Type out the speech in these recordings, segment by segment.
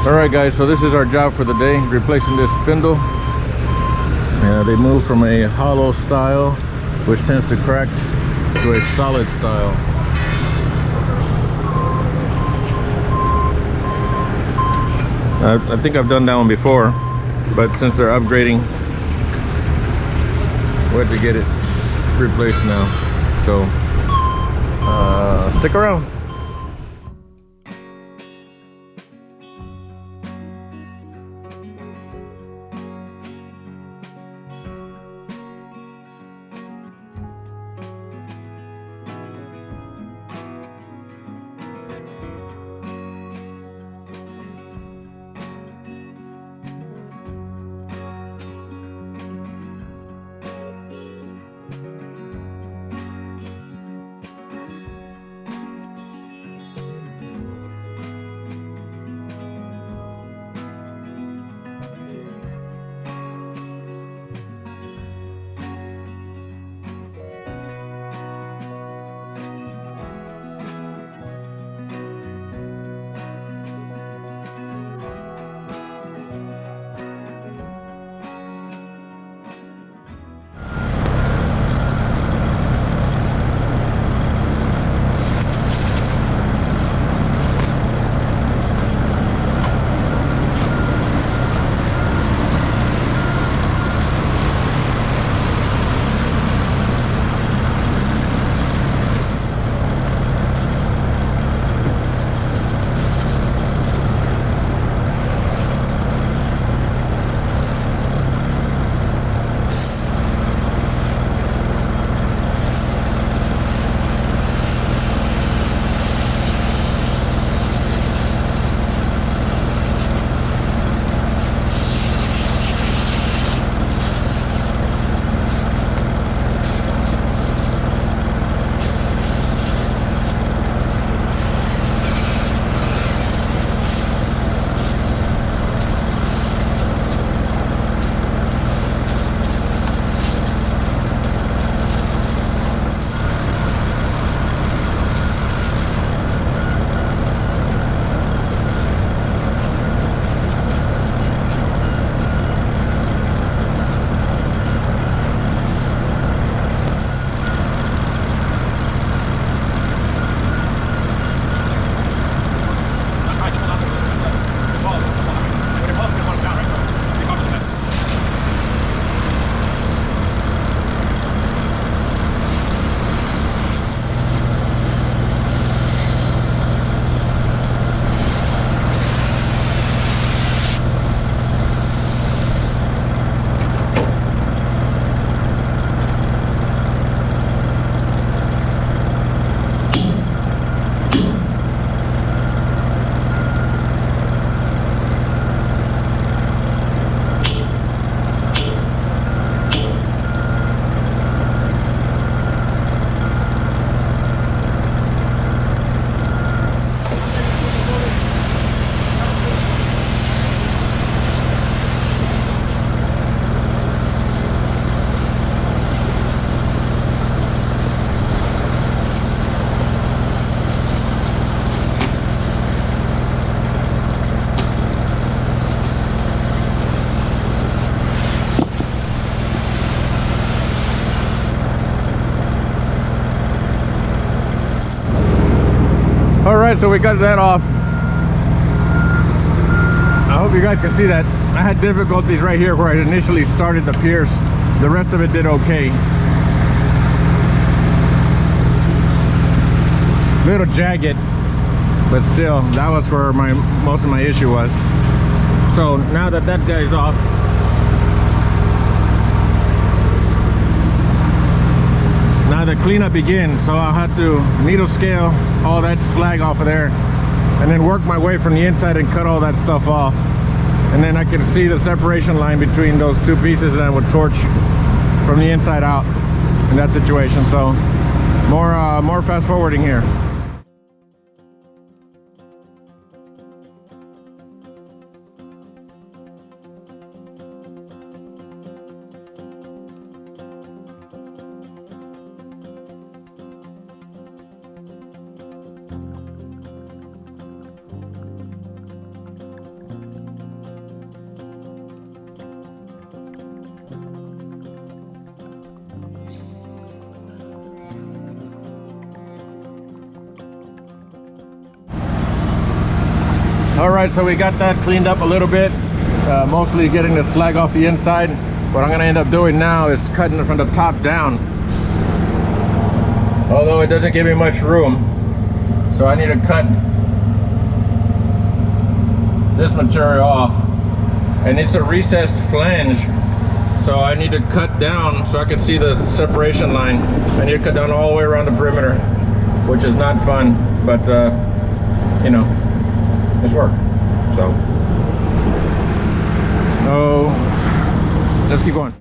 Alright guys, so this is our job for the day, replacing this spindle. They moved from a hollow style, which tends to crack, to a solid style. I think I've done that one before, but since they're upgrading, we have to get it replaced now. So stick around. Alright, so we got that off. I hope you guys can see that. I had difficulties right here where I initially started the pierce. The rest of it did okay. Little jagged, but still, that was where most of my issue was. So now that that guy's off, now the cleanup begins. So I'll have to needle scale all that slag off of there and then work my way from the inside and cut all that stuff off, and then I can see the separation line between those two pieces, and I would torch from the inside out in that situation. So more fast forwarding here. All right, so we got that cleaned up a little bit, mostly getting the slag off the inside. What I'm gonna end up doing now is cutting it from the top down. Although it doesn't give me much room, so I need to cut this material off. And it's a recessed flange, so I need to cut down so I can see the separation line. I need to cut down all the way around the perimeter, which is not fun, but you know, it's work. So let's keep going.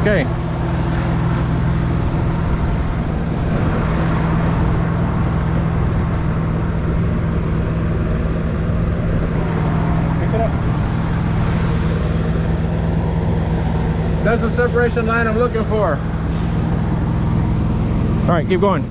Okay. Pick it up. That's the separation line I'm looking for. All right, keep going.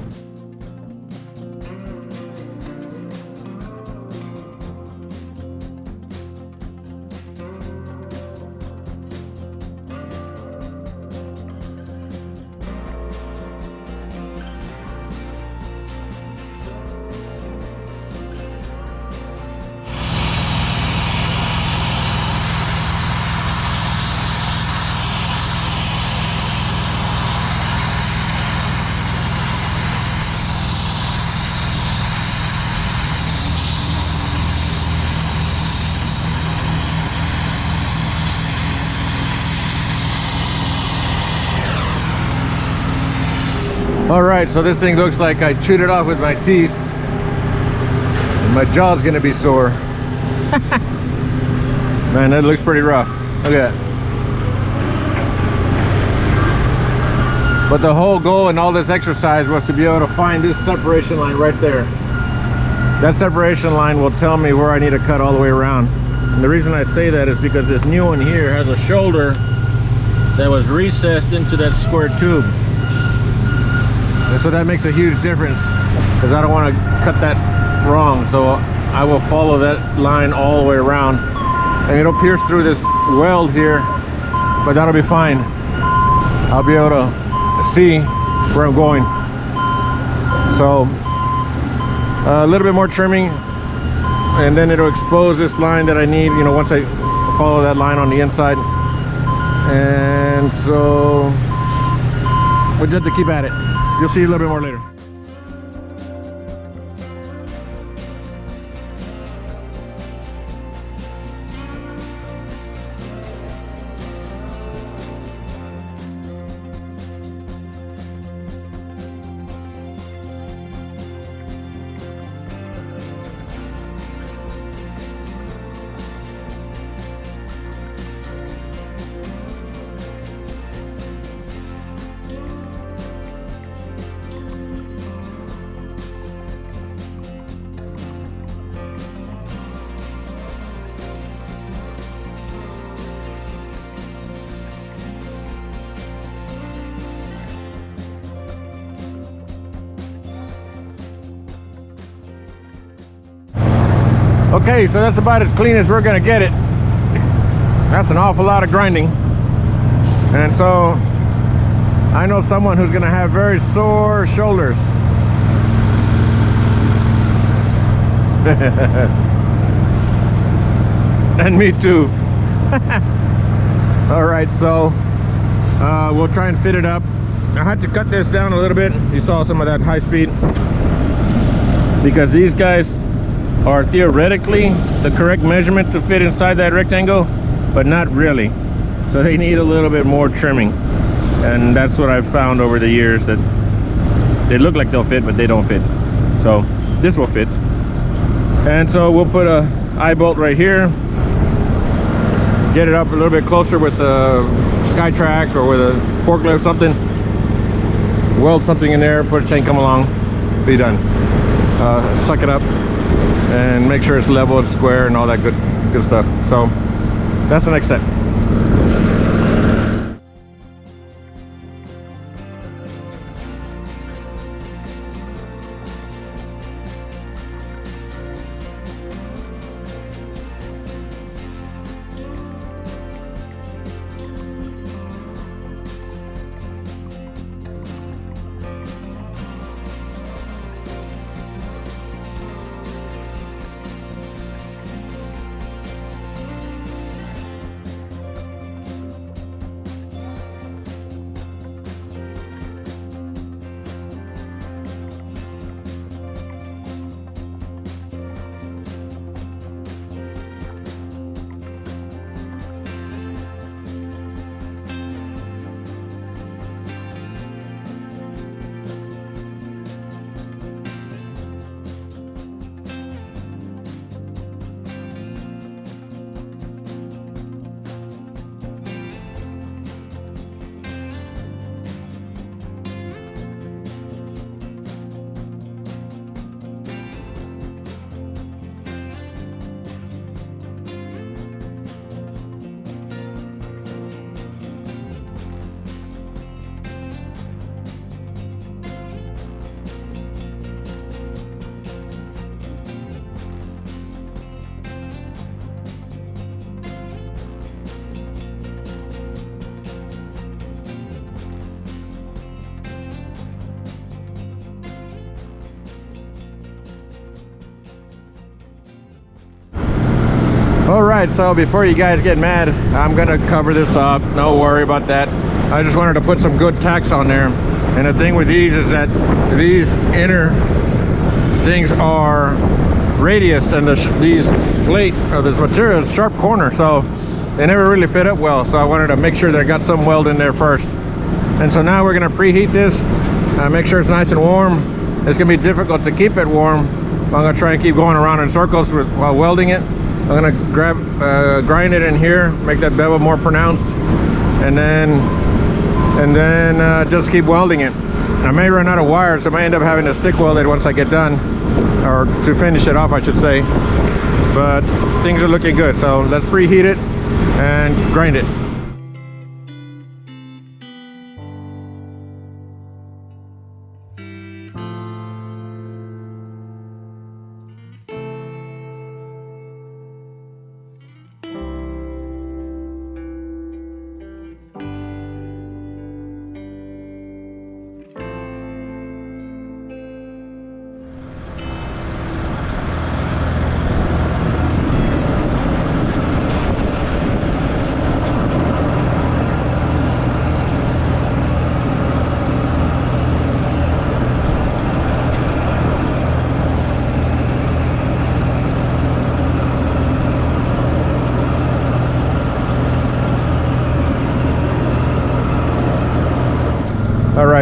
All right, so this thing looks like I chewed it off with my teeth. And my jaw's gonna be sore. Man, that looks pretty rough. Look at that. But the whole goal in all this exercise was to be able to find this separation line right there. That separation line will tell me where I need to cut all the way around. And the reason I say that is because this new one here has a shoulder that was recessed into that square tube. And so that makes a huge difference because I don't want to cut that wrong. So I will follow that line all the way around. And it'll pierce through this weld here, but that'll be fine. I'll be able to see where I'm going. So a little bit more trimming and then it'll expose this line that I need, you know, once I follow that line on the inside. And so we'll just have to keep at it. You'll see a little bit more later. Okay, so that's about as clean as we're gonna get it. That's an awful lot of grinding. And so I know someone who's gonna have very sore shoulders. And me too. All right, so we'll try and fit it up. I had to cut this down a little bit. You saw some of that high speed, because these guys are theoretically the correct measurement to fit inside that rectangle, but not really. So they need a little bit more trimming, and that's what I've found over the years, that they look like they'll fit, but they don't fit. So this will fit. And so we'll put a eye bolt right here, get it up a little bit closer with the SkyTrack or with a forklift, something, weld something in there, put a chain, come along, be done. Suck it up and make sure it's level, it's square, and all that good stuff. So that's the next step. All right, so before you guys get mad, I'm gonna cover this up. No worry about that. I just wanted to put some good tacks on there. And the thing with these is that these inner things are radius, and these plate or this material is sharp corner, so they never really fit up well. So I wanted to make sure that I got some weld in there first. And so now we're gonna preheat this, make sure it's nice and warm. It's gonna be difficult to keep it warm. I'm gonna try and keep going around in circles while welding it. I'm gonna grind it in here, make that bevel more pronounced, and then just keep welding it. I may run out of wires, so I may end up having to stick weld it once I get done, or to finish it off, I should say. But things are looking good, so let's preheat it and grind it.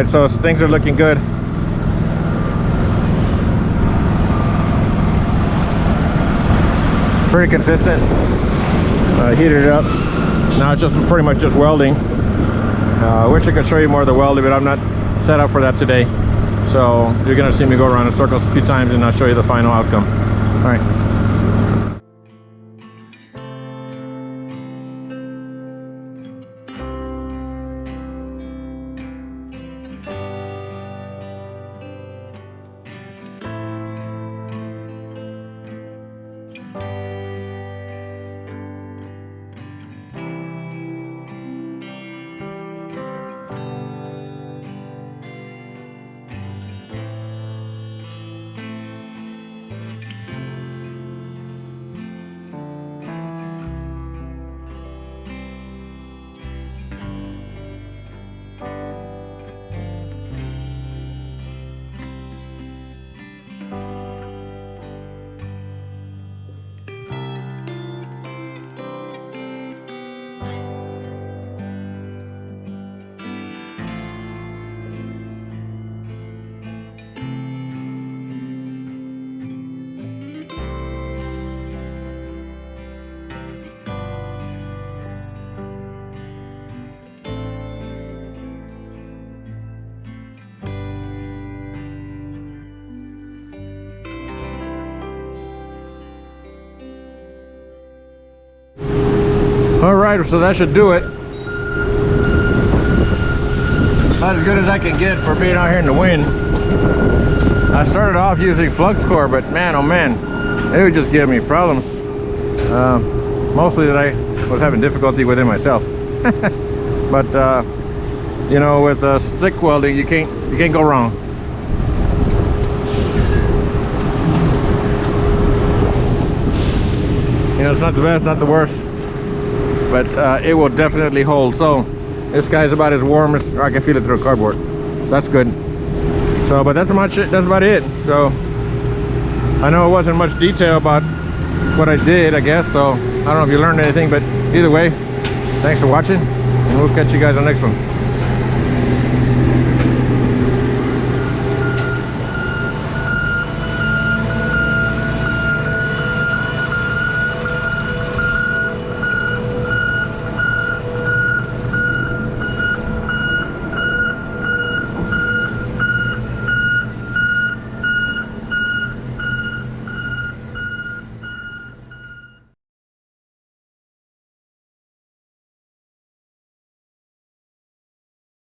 right, so things are looking good. Pretty consistent. Heated it up. Now it's just pretty much just welding. I wish I could show you more of the welding, but I'm not set up for that today. So you're gonna see me go around in circles a few times and I'll show you the final outcome. All right. All right, so that should do it. Not as good as I can get for being out here in the wind. I started off using flux core, but man, oh man, it would just give me problems. Mostly that I was having difficulty with it myself. But you know, with stick welding, you can't go wrong. You know, it's not the best, not the worst, but it will definitely hold. So this guy's about as warm as I can feel it through cardboard, so that's good. So but that's about it. So I know it wasn't much detail about what I did, I guess, so I don't know if you learned anything, but either way, thanks for watching and we'll catch you guys on the next one.